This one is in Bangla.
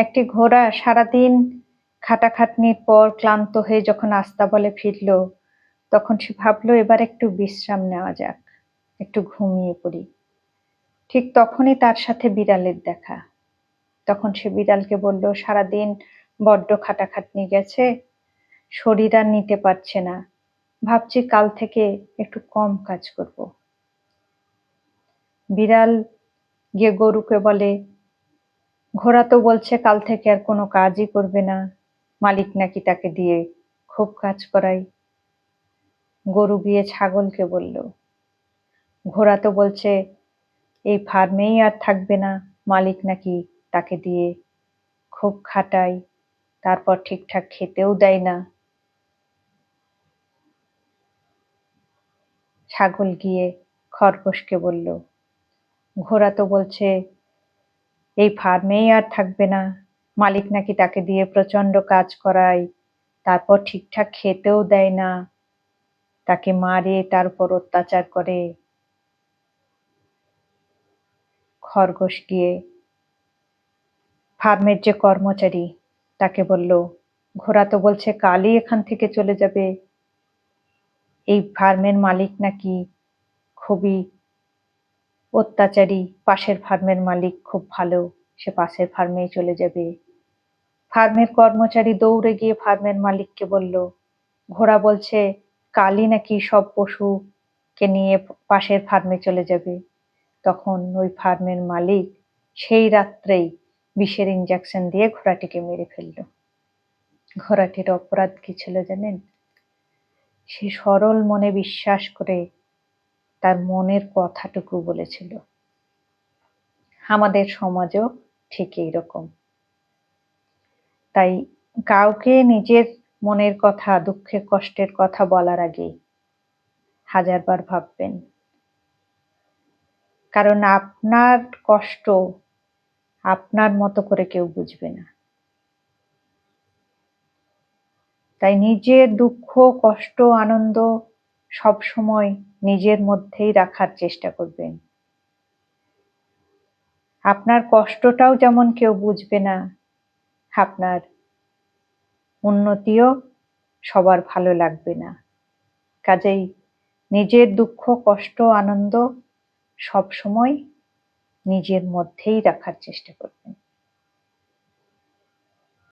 একটি ঘোড়া সারাদিন খাটাখাটনির পর ক্লান্ত হয়ে যখন আস্তাবলে ফিরল, তখন সে ভাবল এবার একটু বিশ্রাম নেওয়া যাক, একটু ঘুমিয়ে পড়ি। ঠিক তখনই তার সাথে বিড়ালের দেখা। তখন সে বিড়ালকে বলল, সারাদিন বড্ড খাটাখাটনি গেছে, শরীর আর নিতে পারছে না, ভাবছি কাল থেকে একটু কম কাজ করব। বিড়াল গিয়ে গরুকে বলে, ঘোড়া তো বলছে কাল থেকে আর কোনো কাজই করবে না, মালিক নাকি তাকে দিয়ে খুব কাজ করায়। গরু গিয়ে ছাগলকে বলল, ঘোড়া তো বলছে এই ফার্মেই আর থাকবে না, মালিক নাকি তাকে দিয়ে খুব খাটায়, তারপর ঠিকঠাক খেতেও দেয় না। ছাগল গিয়ে খরগোশকে বলল, ঘোড়া তো বলছে এই ফার্মেই আর থাকবে না, মালিক নাকি তাকে দিয়ে প্রচন্ড কাজ করায়, তারপর ঠিকঠাক খেতেও দেয় না, তাকে মারে, তার উপর অত্যাচার করে। খরগোশ গিয়ে ফার্মের যে কর্মচারী তাকে বলল, ঘোড়া তো বলছে কালই এখান থেকে চলে যাবে, এই ফার্মের মালিক নাকি খুবই অত্যাচারী, পাশের ফার্মের মালিক খুব ভালো, সে পাশের ফার্মেই চলে যাবে। ফার্মের কর্মচারী দৌড়ে গিয়ে ফার্মের মালিককে বলল, ঘোড়া বলছে কালই নাকি সব পশুকে নিয়ে পাশের ফার্মে চলে যাবে। তখন ওই ফার্মের মালিক সেই রাত্রেই বিষের ইঞ্জেকশন দিয়ে ঘোড়াটিকে মেরে ফেলল। ঘোড়াটির অপরাধ কি ছিল জানেন? সে সরল মনে বিশ্বাস করে তার মনের কথাটুকু বলেছিল। আমাদের সমাজও ঠিক এইরকম। তাই কাউকে নিজের মনের কথা, দুঃখের কষ্টের কথা বলার আগে হাজারবার ভাববেন, কারণ আপনার কষ্ট আপনার মতো করে কেউ বুঝবে না। তাই নিজের দুঃখ, কষ্ট, আনন্দ সব সময় নিজের মধ্যেই রাখার চেষ্টা করবেন। আপনার কষ্টটাও যেমন কেউ বুঝবে না, আপনার উন্নতিও সবার ভালো লাগবে না। কাজেই নিজের দুঃখ, কষ্ট, আনন্দ সব সময় নিজের মধ্যেই রাখার চেষ্টা করবেন।